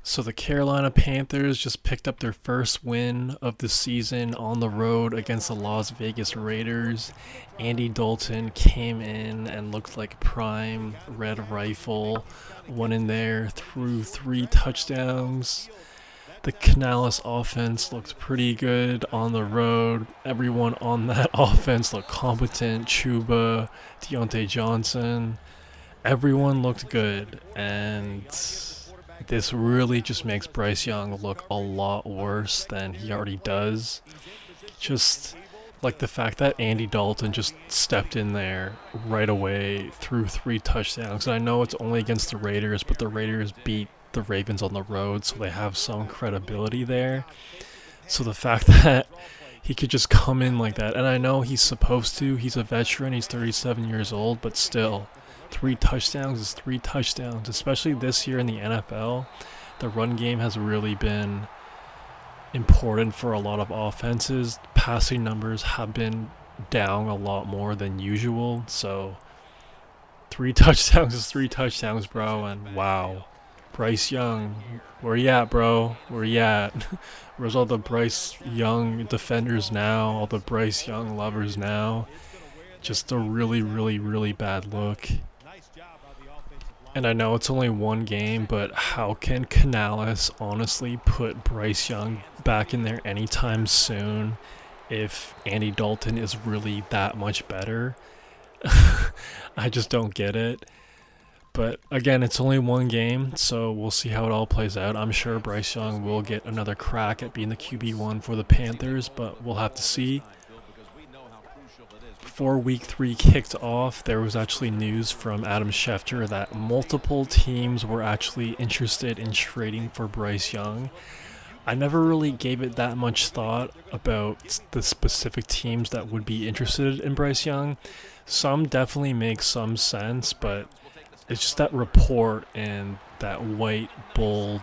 So the Carolina Panthers just picked up their first win of the season on the road against the Las Vegas Raiders. Andy Dalton came in and looked like prime red rifle. Went in there, threw 3 touchdowns. The Canales offense looked pretty good on the road. Everyone on that offense looked competent. Chuba, Deontay Johnson, everyone looked good, and this really just makes Bryce Young look a lot worse than he already does. Just like the fact that Andy Dalton just stepped in there right away, threw 3 touchdowns. And I know it's only against the Raiders, but the Raiders beat the Ravens on the road, so they have some credibility there. So the fact that he could just come in like that, and I know he's supposed to, he's a veteran, he's 37 years old, but still, 3 touchdowns is 3 touchdowns, especially this year in the NFL. The run game has really been important for a lot of offenses. Passing numbers have been down a lot more than usual, so 3 touchdowns is 3 touchdowns, bro, and wow. Bryce Young, where you at, bro? Where you at? Where's all the Bryce Young defenders now? All the Bryce Young lovers now? Just a really, really, really bad look. And I know it's only one game, but how can Canales honestly put Bryce Young back in there anytime soon if Andy Dalton is really that much better? I just don't get it. But again, it's only one game, so we'll see how it all plays out. I'm sure Bryce Young will get another crack at being the QB1 for the Panthers, but we'll have to see. Before week 3 kicked off, there was actually news from Adam Schefter that multiple teams were actually interested in trading for Bryce Young. I never really gave it that much thought about the specific teams that would be interested in Bryce Young. Some definitely make some sense, but it's just that report and that white, bold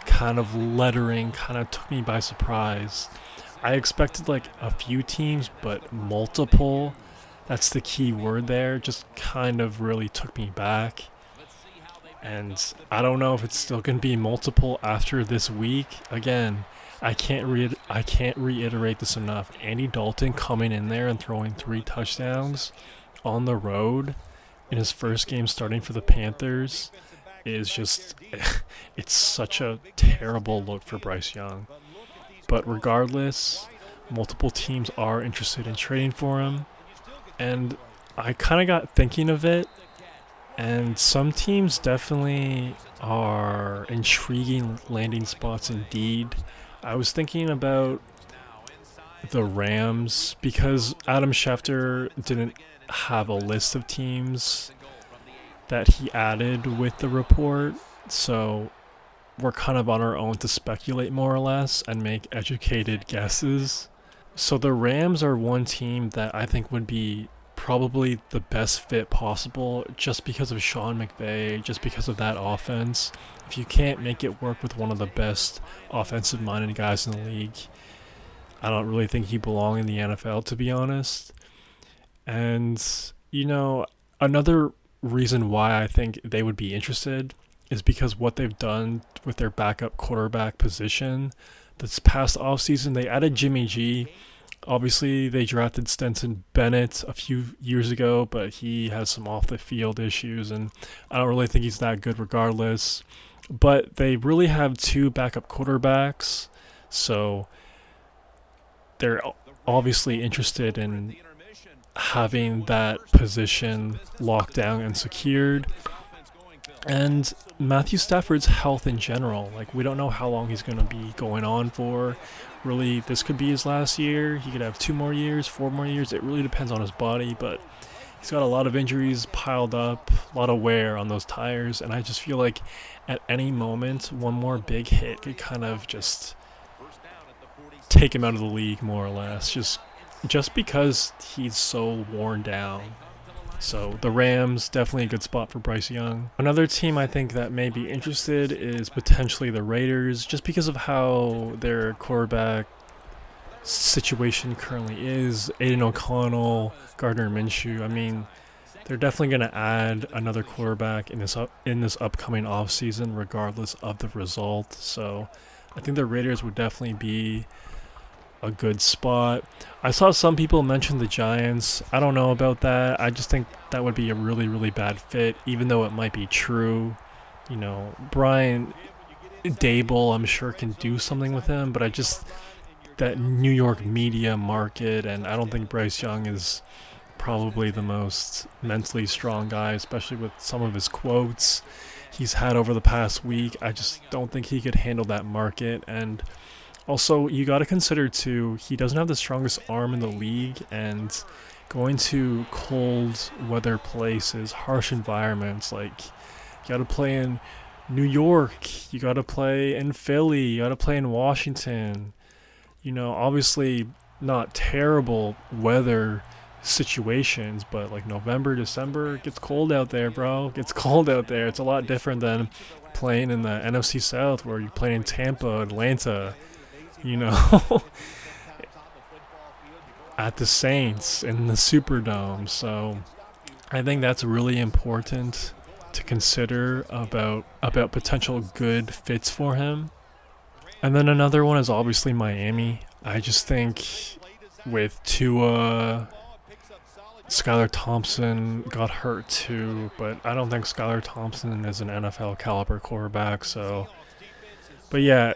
kind of lettering kind of took me by surprise. I expected like a few teams, but multiple, that's the key word there, just kind of really took me back. And I don't know if it's still going to be multiple after this week. Again, I can't reiterate this enough. Andy Dalton coming in there and throwing 3 touchdowns on the road in his first game starting for the Panthers is just it's such a terrible look for Bryce Young. But regardless, multiple teams are interested in trading for him. And I kind of got thinking of it, and some teams definitely are intriguing landing spots indeed. I was thinking about the Rams because Adam Schefter didn't have a list of teams that he added with the report, so we're kind of on our own to speculate more or less and make educated guesses. So the Rams are one team that I think would be probably the best fit possible just because of Sean McVay, just because of that offense. If you can't make it work with one of the best offensive minded guys in the league, I don't really think he belongs in the NFL, to be honest. And, another reason why I think they would be interested is because what they've done with their backup quarterback position. This past offseason, they added Jimmy G. Obviously, they drafted Stenson Bennett a few years ago, but he has some off-the-field issues, and I don't really think he's that good regardless. But they really have 2 backup quarterbacks, so they're obviously interested in having that position locked down and secured. And Matthew Stafford's health in general, like we don't know how long he's going to be going on for. Really, this could be his last year. He could have 2 more years, 4 more years. It really depends on his body, but he's got a lot of injuries piled up, a lot of wear on those tires, and I just feel like at any moment, one more big hit could kind of just take him out of the league more or less, just because he's so worn down. So the Rams, definitely a good spot for Bryce Young. Another team I think that may be interested is potentially the Raiders, just because of how their quarterback situation currently is. Aiden O'Connell, Gardner Minshew. I mean, they're definitely going to add another quarterback in this upcoming offseason, regardless of the result. So I think the Raiders would definitely be a good spot. I saw some people mention the Giants. I don't know about that. I just think that would be a really, really bad fit, even though it might be true. Brian Dable, I'm sure, can do something with him, but I just, that New York media market, and I don't think Bryce Young is probably the most mentally strong guy, especially with some of his quotes he's had over the past week. I just don't think he could handle that market. And also, you got to consider too, he doesn't have the strongest arm in the league, and going to cold weather places, harsh environments, like you got to play in New York, you got to play in Philly, you got to play in Washington. Obviously not terrible weather situations, but like November, December, it gets cold out there, bro. It gets cold out there. It's a lot different than playing in the NFC South where you're playing in Tampa, Atlanta, you know, at the Saints in the Superdome. So I think that's really important to consider about potential good fits for him. And then another one is obviously Miami. I just think with Tua, Skylar Thompson got hurt too, but I don't think Skylar Thompson is an NFL caliber quarterback. So, but yeah,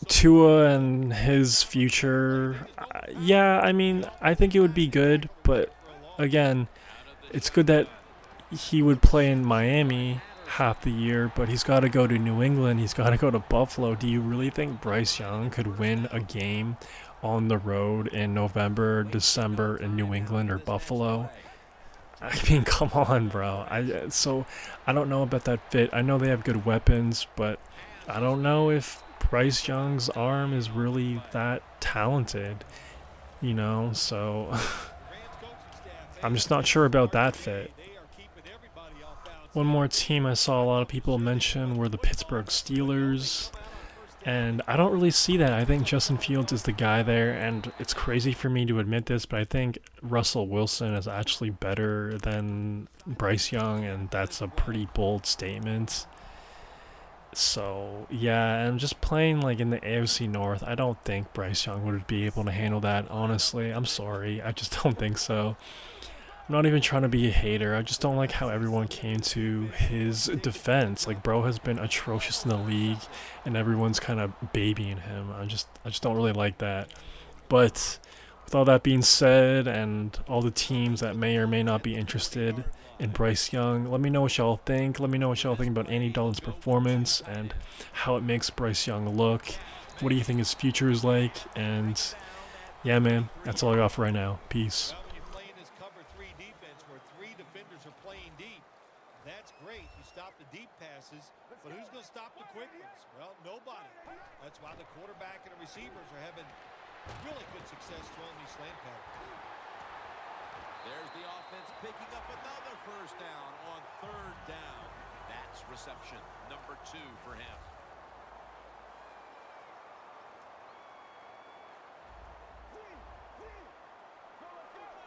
Tua and his future, yeah, I mean, I think it would be good, but again, it's good that he would play in Miami half the year, but he's got to go to New England. He's got to go to Buffalo. Do you really think Bryce Young could win a game on the road in November, December in New England or Buffalo? I mean, come on, bro. I don't know about that fit. I know they have good weapons, but I don't know if Bryce Young's arm is really that talented, So I'm just not sure about that fit. One more team I saw a lot of people mention were the Pittsburgh Steelers, and I don't really see that. I think Justin Fields is the guy there, and it's crazy for me to admit this, but I think Russell Wilson is actually better than Bryce Young, and that's a pretty bold statement. So, yeah, and just playing like in the AFC North, I don't think Bryce Young would be able to handle that, honestly. I'm sorry. I just don't think so. I'm not even trying to be a hater. I just don't like how everyone came to his defense. Like, bro has been atrocious in the league, and everyone's kind of babying him. I just don't really like that. But with all that being said, and all the teams that may or may not be interested in Bryce Young, let me know what y'all think. Let me know what y'all think about Andy Dalton's performance and how it makes Bryce Young look. What do you think his future is like? And yeah, man, that's all I got for right now. Peace. But who's going to stop the quick ones? Well, nobody. That's why the quarterback and the receivers are having really good success throwing these slant patterns. There's the offense picking up another first down on third down. That's reception number 2 for him.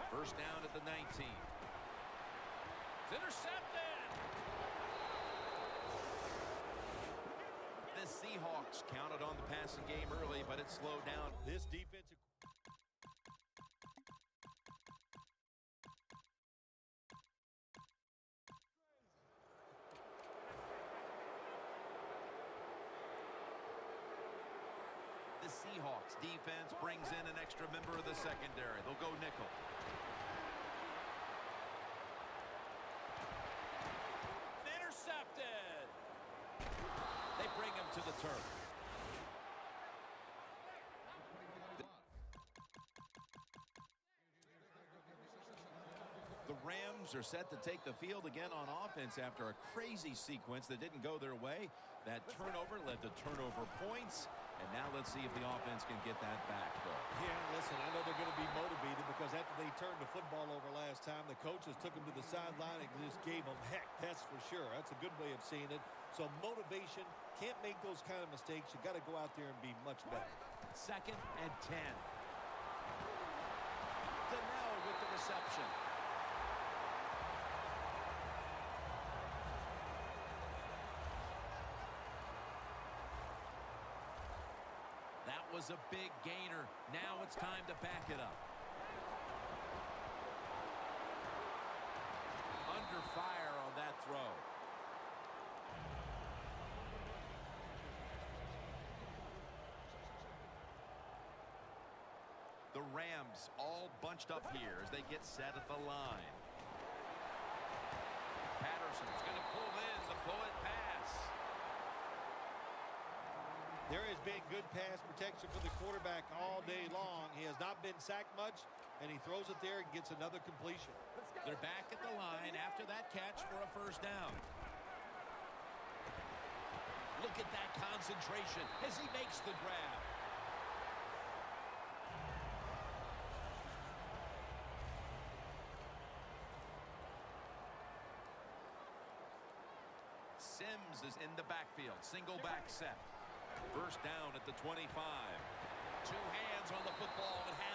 First down at the 19. It's intercepted. The Seahawks counted on the passing game early, but it slowed down. This defensive... The Seahawks defense brings in an extra member of the secondary. They'll go nickel. Intercepted. They bring him to the turf. The Rams are set to take the field again on offense after a crazy sequence that didn't go their way. That turnover led to turnover points. And now let's see if the offense can get that back, though. Yeah, listen, I know they're going to be motivated because after they turned the football over last time, the coaches took them to the sideline and just gave them heck, that's for sure. That's a good way of seeing it. So motivation, can't make those kind of mistakes. You got to go out there and be much better. 2nd and 10. Donnell with the reception. was a big gainer. Now it's time to back it up. Under fire on that throw. The Rams all bunched up here as they get set at the line. Patterson's going to pull in the bullet pass. There has been good pass protection for the quarterback all day long. He has not been sacked much, and he throws it there and gets another completion. They're back at the line after that catch for a first down. Look at that concentration as he makes the grab. Sims is in the backfield. Single back set. First down at the 25. Two hands on the football and has